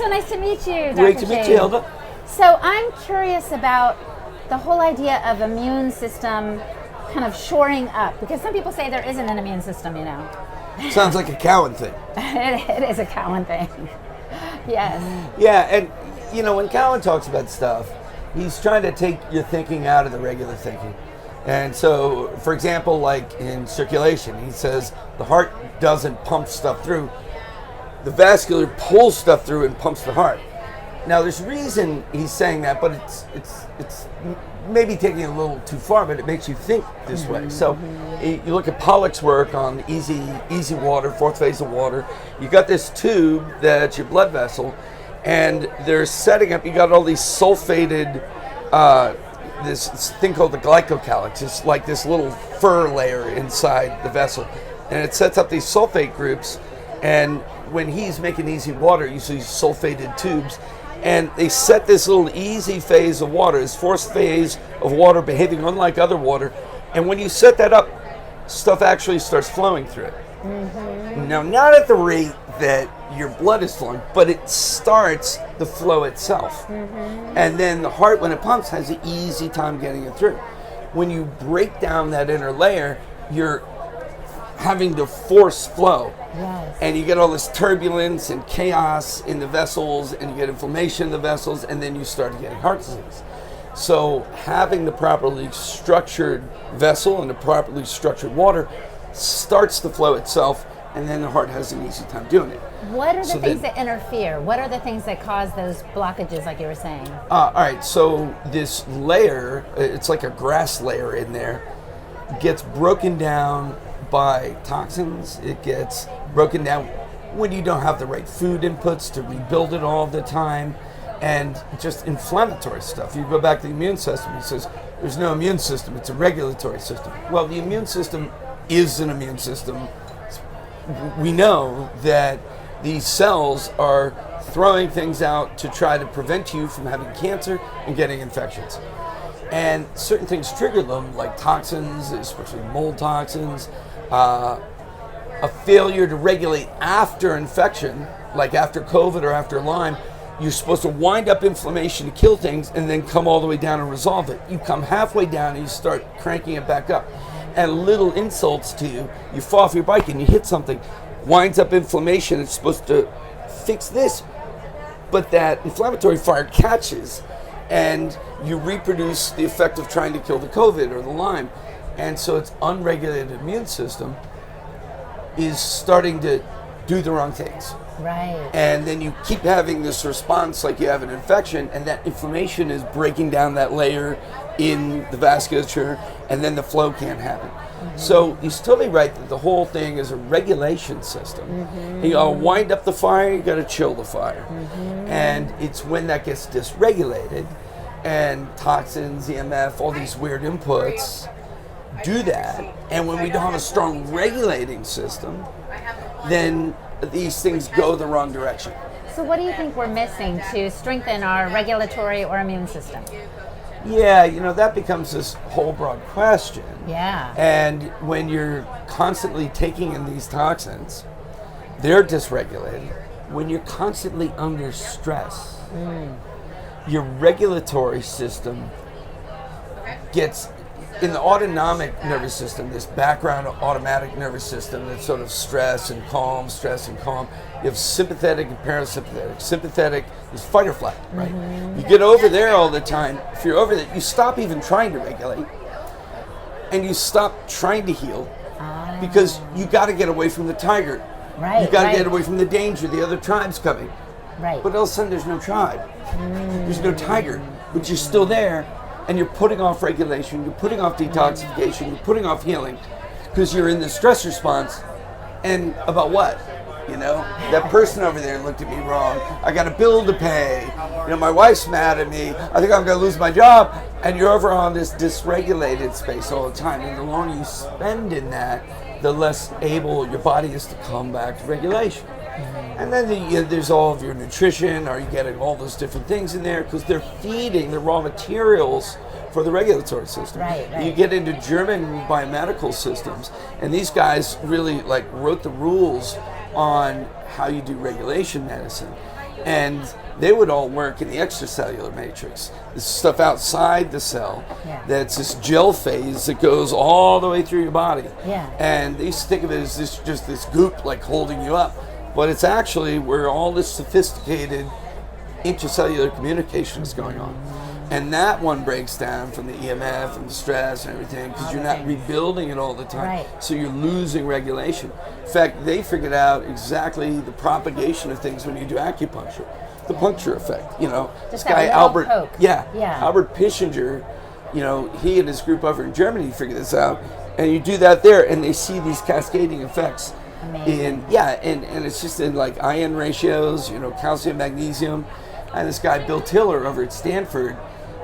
so nice to meet you, Dr. Great to meet you, Hilda. So I'm curious about the whole idea of immune system kind of shoring up, because some people say there isn't an immune system, you know. Sounds like a Cowan thing. It is a Cowan thing. Yes. Yeah, and you know, when Cowan talks about stuff, he's trying to take your thinking out of the regular thinking. And so, for example, like in circulation, he says the heart doesn't pump stuff through. The vascular pulls stuff through and pumps the heart. Now, there's a reason he's saying that, but it's maybe taking it a little too far, but it makes you think this way. So you look at Pollack's work on easy water, fourth phase of water. You got this tube that's your blood vessel, and they're setting up, you got all these sulfated, this thing called the glycocalyx. It's like this little fur layer inside the vessel. And it sets up these sulfate groups, and when he's making easy water, you see sulfated tubes, and they set this little easy phase of water, this fourth phase of water behaving unlike other water, and when you set that up, stuff actually starts flowing through it. Mm-hmm. Now, not at the rate that your blood is flowing, but it starts the flow itself. Mm-hmm. And then the heart, when it pumps, has an easy time getting it through. When you break down that inner layer, you're having to force flow. Yes. And you get all this turbulence and chaos in the vessels, and you get inflammation in the vessels, and then you start getting heart disease. So having the properly structured vessel and the properly structured water starts the flow itself, and then the heart has an easy time doing it. What are the things that interfere? What are the things that cause those blockages, like you were saying? All right, so this layer, it's like a grass layer in there, gets broken down by toxins. It gets broken down when you don't have the right food inputs to rebuild it all the time, and just inflammatory stuff. You go back to the immune system, he says, there's no immune system, it's a regulatory system. Well, the immune system is an immune system. We know that these cells are throwing things out to try to prevent you from having cancer and getting infections. And certain things trigger them, like toxins, especially mold toxins, a failure to regulate after infection, like after COVID or after Lyme. You're supposed to wind up inflammation to kill things and then come all the way down and resolve it. You come halfway down and you start cranking it back up. And little insults to you, you fall off your bike and you hit something, winds up inflammation. It's supposed to fix this, but that inflammatory fire catches and you reproduce the effect of trying to kill the COVID or the Lyme. And so its unregulated immune system is starting to do the wrong things. Right. And then you keep having this response like you have an infection, and that inflammation is breaking down that layer in the vasculature, and then the flow can't happen. Mm-hmm. So he's totally right that the whole thing is a regulation system. Mm-hmm. You gotta wind up the fire, you gotta chill the fire. Mm-hmm. And it's when that gets dysregulated, and toxins, EMF, all these weird inputs do that, and when we don't have a strong regulating system, then these things go the wrong direction. So what do you think we're missing to strengthen our regulatory or immune system? Yeah, you know, that becomes this whole broad question. Yeah. And when you're constantly taking in these toxins, they're dysregulated. When you're constantly under stress, your regulatory system gets, in the autonomic nervous system, this background automatic nervous system that's sort of stress and calm. You have sympathetic and parasympathetic. Sympathetic is fight or flight, right? Mm-hmm. You get over there all the time. If you're over that, you stop even trying to regulate, and you stop trying to heal, because you got to get away from the tiger. Right. You got to get away from the danger. The other tribe's coming. Right. But all of a sudden, there's no tribe. There's no tiger, but you're still there. And you're putting off regulation, you're putting off detoxification, you're putting off healing, because you're in the stress response. And about what? You know, that person over there looked at me wrong. I got a bill to pay. You know, my wife's mad at me. I think I'm going to lose my job. And you're over on this dysregulated space all the time. And the longer you spend in that, the less able your body is to come back to regulation. And then there's all of your nutrition. Are you getting all those different things in there? Because they're feeding the raw materials for the regulatory system. Right. You get into German biomedical systems, and these guys really wrote the rules on how you do regulation medicine. And they would all work in the extracellular matrix. This stuff outside the cell, that's this gel phase that goes all the way through your body. Yeah. And they used to think of it as just this goop like holding you up. But it's actually where all this sophisticated intracellular communication is going on. And that one breaks down from the EMF and the stress and everything because you're not rebuilding it all the time. Right. So you're losing regulation. In fact, they figured out exactly the propagation of things when you do acupuncture. The puncture effect, you know. Just this guy, that Albert, poke. Albert Pischinger, you know, he and his group over in Germany figured this out. And you do that there and they see these cascading effects. Amazing. And it's just in like ion ratios, you know, calcium, magnesium. And this guy, Bill Tiller over at Stanford,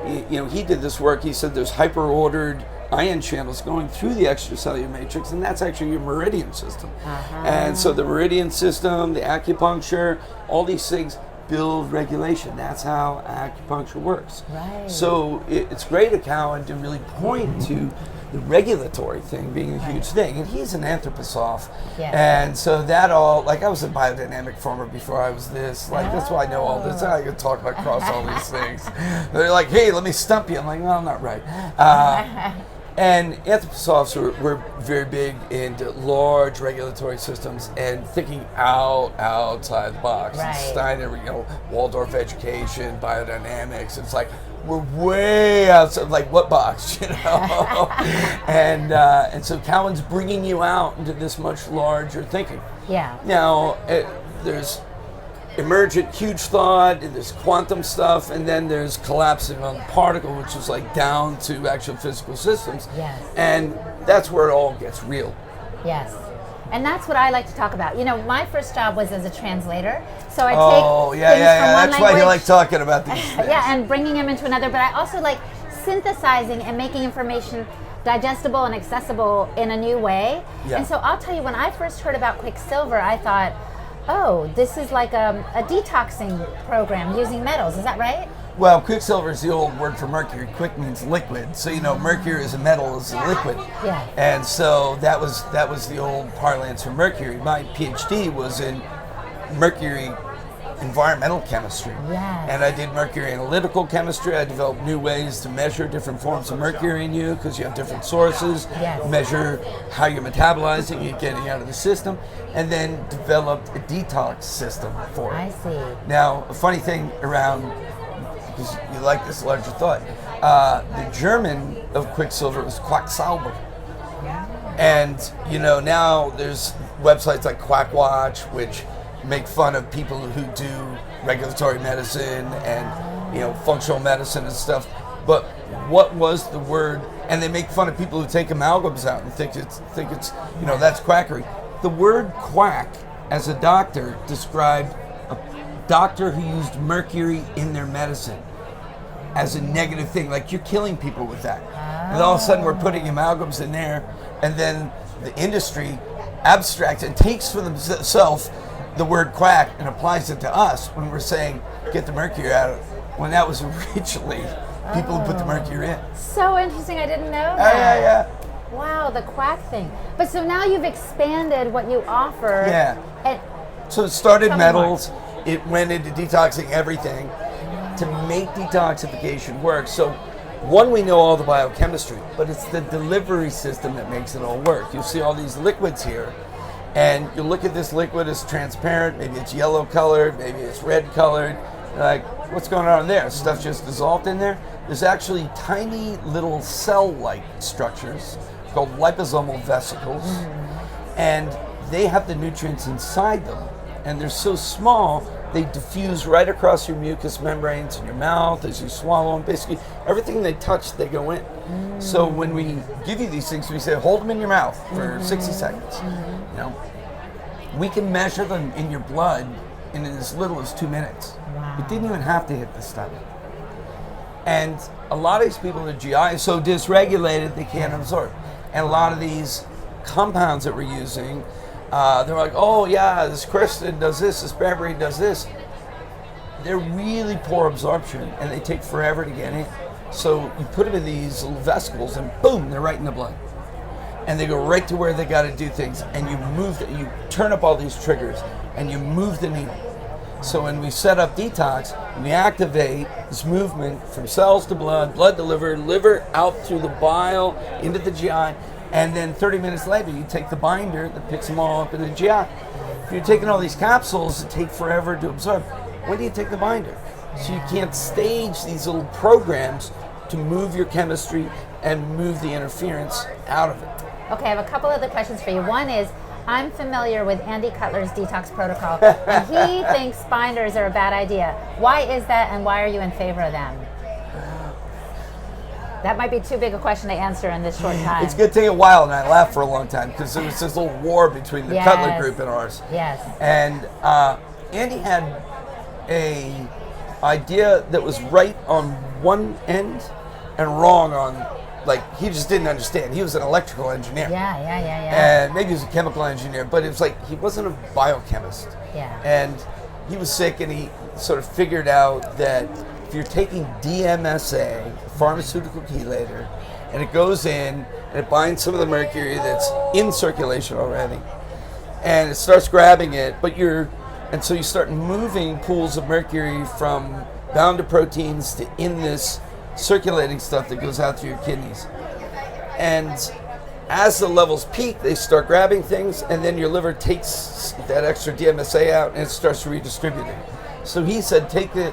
you know, he did this work. He said there's hyper-ordered ion channels going through the extracellular matrix, and that's actually your meridian system. And so the meridian system, the acupuncture, all these things build regulation. That's how acupuncture works. Right. So it's great at Cowan to really point to the regulatory thing being a huge thing. And he's an anthroposoph. And so that all, like I was a biodynamic farmer before I was this. Like that's why I know all this. I can talk across all these things. They're like, hey, let me stump you. I'm like, well, I'm not right. And anthroposophs were very big into large regulatory systems and thinking outside the box. Right. Steiner, you know, Waldorf education, biodynamics. It's like we're way outside. Like what box, you know? and so Cowan's bringing you out into this much larger thinking. Yeah. Now there's emergent huge thought, there's quantum stuff, and then there's collapsing on the particle, which is like down to actual physical systems. Yes. And that's where it all gets real. Yes. And that's what I like to talk about. You know, my first job was as a translator, so I take things from one That's why you language- like talking about these things. and bringing them into another. But I also like synthesizing and making information digestible and accessible in a new way. Yeah. And so I'll tell you, when I first heard about Quicksilver, I thought, oh, this is like a detoxing program using metals. Is that right? Well, Quicksilver is the old word for mercury. Quick means liquid. So, you know, mercury is a metal, is a liquid. Yeah. And so that was the old parlance for mercury. My PhD was in mercury environmental chemistry. Yes. And I did mercury analytical chemistry. I developed new ways to measure different forms of mercury in you because you have different sources. Yes. Measure how you're metabolizing it, getting out of the system, and then developed a detox system for it. I see. Now, a funny thing around, because you like this larger thought, the German of Quicksilver was Quacksilver. And, you know, now there's websites like Quack Watch, which make fun of people who do regulatory medicine and, you know, functional medicine and stuff. But what was the word? And they make fun of people who take amalgams out and think it's you know, that's quackery. The word quack as a doctor described a doctor who used mercury in their medicine as a negative thing, like you're killing people with that. And all of a sudden we're putting amalgams in there, and then the industry abstracts and takes for themselves the word quack and applies it to us when we're saying get the mercury out, when that was originally people who put the mercury in. So interesting, I didn't know that. Yeah. Wow, the quack thing. But so now you've expanded what you offer. Yeah. And So it started Tell me metals, it went into detoxing everything to make detoxification work. So one, we know all the biochemistry, but it's the delivery system that makes it all work. You'll see all these liquids here, and you look at this liquid as transparent, maybe it's yellow colored, maybe it's red colored. You're like, what's going on there? Stuff just dissolved in there? There's actually tiny little cell-like structures called liposomal vesicles, and they have the nutrients inside them, and they're so small they diffuse right across your mucous membranes in your mouth as you swallow them. Basically, everything they touch, they go in. So when we give you these things, we say, hold them in your mouth for 60 seconds. You know, we can measure them in your blood in as little as 2 minutes. Wow. It didn't even have to hit the stomach. And a lot of these people, the GI is so dysregulated, they can't absorb. And a lot of these compounds that we're using, they're like, oh yeah, this quercetin does this berberine does this. They're really poor absorption, and they take forever to get in. So you put them in these little vesicles, and boom, they're right in the blood. And they go right to where they got to do things. And you turn up all these triggers, and you move the needle. So when we set up detox, we activate this movement from cells to blood, blood to liver, liver out through the bile into the GI, and then 30 minutes later you take the binder that picks them all up in the GI. If you're taking all these capsules that take forever to absorb, when do you take the binder? So you can't stage these little programs to move your chemistry and move the interference out of it. Okay, I have a couple other questions for you. One is, I'm familiar with Andy Cutler's detox protocol, and he thinks binders are a bad idea. Why is that, and why are you in favor of them? That might be too big a question to answer in this short time. It's going to take a while, and I laughed for a long time because there was this little war between the Cutler group and ours. Yes. And Andy had a idea that was right on one end and wrong on, like, he just didn't understand. He was an electrical engineer. Yeah. And maybe he was a chemical engineer, but it was like he wasn't a biochemist. Yeah. And he was sick, and he sort of figured out that if you're taking DMSA, pharmaceutical chelator, and it goes in and it binds some of the mercury that's in circulation already, and it starts grabbing it, and so you start moving pools of mercury from bound to proteins to in this circulating stuff that goes out through your kidneys. And as the levels peak, they start grabbing things, and then your liver takes that extra DMSA out and it starts redistributing. So he said take it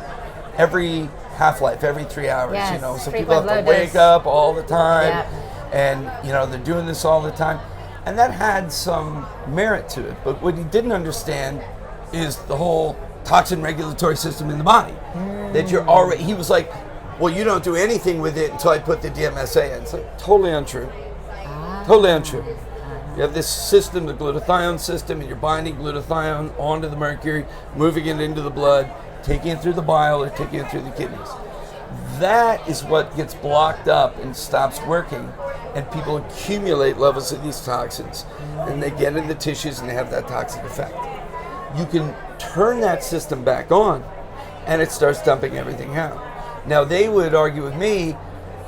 every half-life, every 3 hours, Yes, so frequent people have to low wake dose. up all the time, Yeah. and they're doing this all the time. And that had some merit to it, but what he didn't understand is the whole toxin regulatory system in the body. That you're already, he was like, well, you don't do anything with it until I put the DMSA in. It's like totally untrue. Totally untrue. You have this system, the glutathione system, and you're binding glutathione onto the mercury, moving it into the blood, taking it through the bile or taking it through the kidneys. That is what gets blocked up and stops working, and people accumulate levels of these toxins, and they get in the tissues and they have that toxic effect. You can turn that system back on, and it starts dumping everything out. Now, they would argue with me,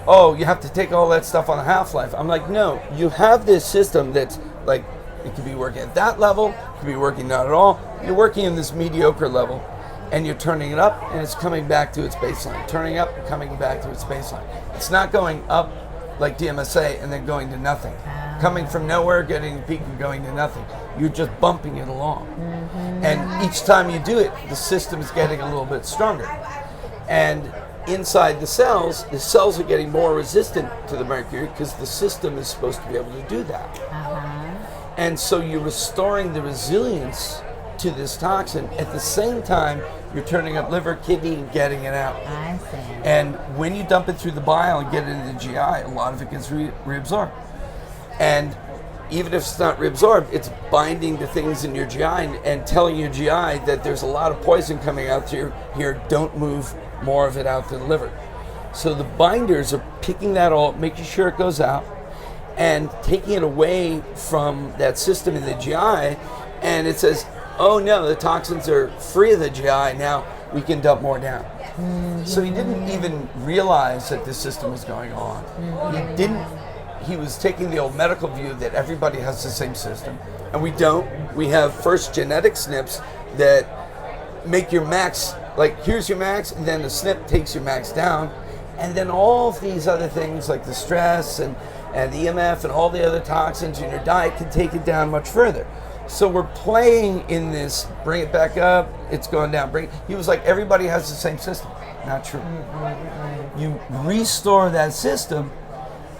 oh, you have to take all that stuff on a half-life. I'm like, no, you have this system that's like, it could be working at that level, it could be working not at all. You're working in this mediocre level, and you're turning it up, and it's coming back to its baseline. Turning up and coming back to its baseline. It's not going up like DMSA and then going to nothing. Coming from nowhere, getting a peak and going to nothing. You're just bumping it along. And each time you do it, the system is getting a little bit stronger. And inside the cells are getting more resistant to the mercury because the system is supposed to be able to do that. And so you're restoring the resilience to this toxin. At the same time, you're turning up liver, kidney, and getting it out. I see. And when you dump it through the bile and get it into the GI, a lot of it gets reabsorbed. And even if it's not reabsorbed, it's binding to things in your GI and telling your GI that there's a lot of poison coming out through here, don't move more of it out to the liver. So the binders are picking that all, making sure it goes out, and taking it away from that system in the GI, and it says, oh no, the toxins are free of the GI, now we can dump more down. So he didn't even realize that this system was going on. He was taking the old medical view that everybody has the same system, and we don't. We have first genetic SNPs that make your max, like here's your max, and then the SNP takes your max down, and then all of these other things like the stress and the EMF and all the other toxins in your diet can take it down much further. So we're playing in this, bring it back up, it's going down. He was like, everybody has the same system. Not true. You restore that system,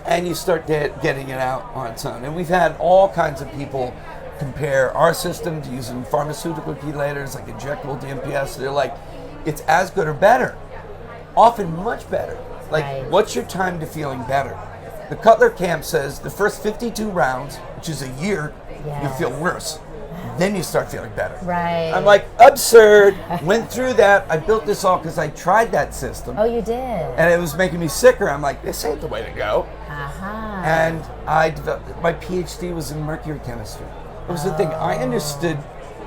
and you start getting it out on its own. And we've had all kinds of people compare our system to using pharmaceutical chelators like injectable DMPS. They're like, it's as good or better, often much better. Like, Right. What's your time to feeling better? The Cutler camp says the first 52 rounds, which is a year, you feel worse. Then you start feeling better. Right. I'm like, absurd. Went through that. I built this all because I tried that system. Oh, you did? And it was making me sicker. I'm like, this ain't the way to go. And I developed, my PhD was in mercury chemistry. It was the thing. I understood,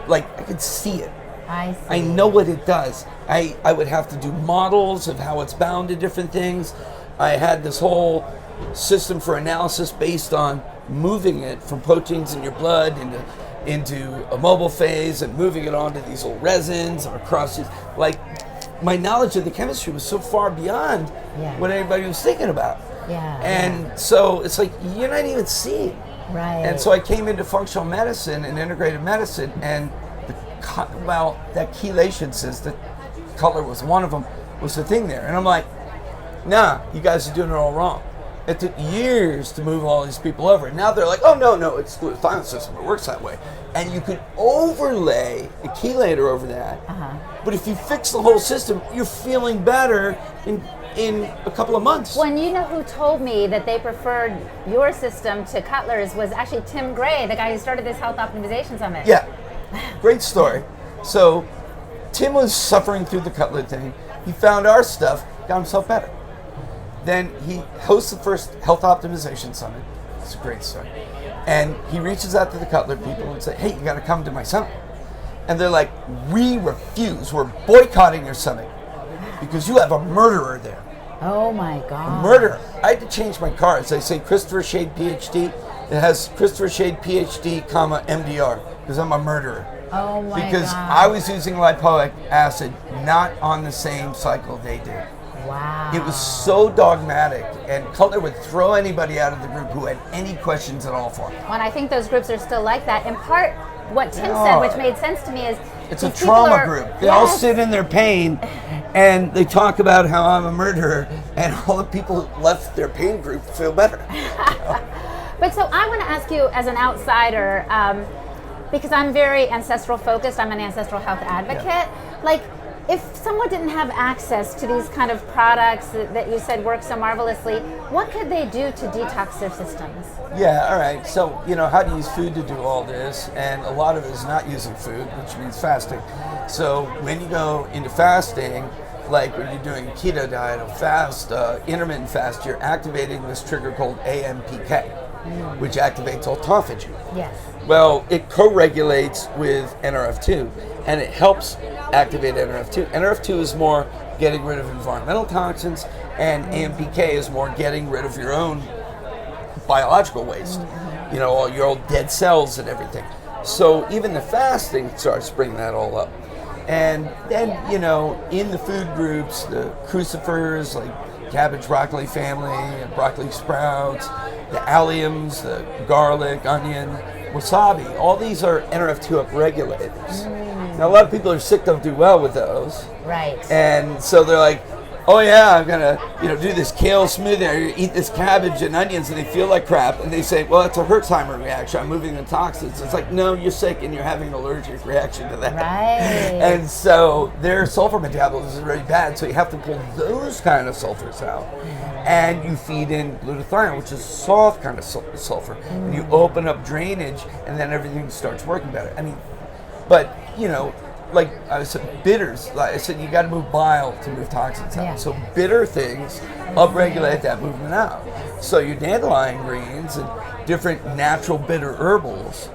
like, I could see it. I see. I know what it does. I would have to do models of how it's bound to different things. I had this whole system for analysis based on moving it from proteins in your blood into a mobile phase and moving it onto these old resins or across these, like, my knowledge of the chemistry was so far beyond what anybody was thinking about. And so it's like, you're not even seeing. And so I came into functional medicine and integrated medicine, and that chelation cyst, color was one of them, was the thing there. And I'm like, nah, you guys are doing it all wrong. It took years to move all these people over. And now they're like, oh, no, it's the glutathione system. It works that way. And you could overlay a chelator over that. But if you fix the whole system, you're feeling better in a couple of months. Well, and you know who told me that they preferred your system to Cutler's was actually Tim Gray, the guy who started this Health Optimization Summit. Yeah, great story. So Tim was suffering through the Cutler thing. He found our stuff, got himself better. Then he hosts the first Health Optimization Summit. It's a great story. And he reaches out to the Cutler people and says, hey, you got to come to my summit. And they're like, we refuse. We're boycotting your summit because you have a murderer there. Oh, my God. A murderer. I had to change my cards. They say Christopher Shade, PhD. It has Christopher Shade, PhD, comma, MDR, because I'm a murderer. Oh, my God. Because I was using lipoic acid not on the same cycle they did. Wow. It was so dogmatic, and Cutler would throw anybody out of the group who had any questions at all for him. Well, and I think those groups are still like that. In part, what Tim said, which made sense to me, is it's a trauma group. They all sit in their pain, and they talk about how I'm a murderer, and all the people who left their pain group feel better. But so I want to ask you, as an outsider, because I'm very ancestral focused, I'm an ancestral health advocate, like, if someone didn't have access to these kind of products that you said work so marvelously, what could they do to detox their systems? Yeah, all right. So, how to use food to do all this, and a lot of it is not using food, which means fasting. So when you go into fasting, like when you're doing keto diet or fast, intermittent fast, you're activating this trigger called AMPK, which activates autophagy. Yes. Well, it co-regulates with NRF2, and it helps activate NRF2. NRF2 is more getting rid of environmental toxins, and AMPK is more getting rid of your own biological waste, all your old dead cells and everything. So even the fasting starts bringing that all up. And then, in the food groups, the crucifers, like cabbage, broccoli family, and broccoli sprouts, the alliums, the garlic, onion, wasabi, all these are NRF2 upregulators. Now, a lot of people are sick, don't do well with those. Right. And so they're like, oh yeah, I'm gonna, do this kale smoothie, or eat this cabbage and onions, and they feel like crap, and they say, well, it's a Hertzheimer reaction, I'm moving the toxins. It's like, no, you're sick and you're having an allergic reaction to that. Right. And so their sulfur metabolism is really bad, so you have to pull those kind of sulfurs out. And you feed in glutathione, which is soft kind of sulfur, and you open up drainage, and then everything starts working better. But, like I said, bitters, like I said, you got to move bile to move toxins out. Yeah. So bitter things upregulate that movement out. So your dandelion greens and different natural bitter herbals.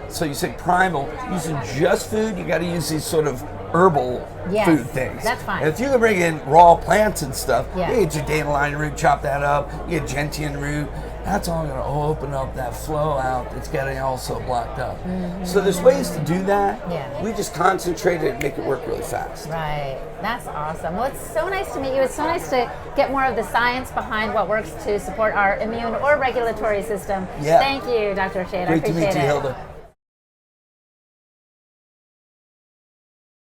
So you say primal, using just food, you got to use these sort of herbal food things. That's fine. And if you can bring in raw plants and stuff, Yeah. you get your dandelion root, chop that up, you get gentian root, that's all going to open up that flow out that's getting also blocked up. So there's ways to do that. Yeah. We just concentrate it and make it work really fast. Right. That's awesome. Well, it's so nice to meet you. It's so nice to get more of the science behind what works to support our immune or regulatory system. Yeah. Thank you, Dr. Shade. Great I appreciate to meet you, it. Hilda.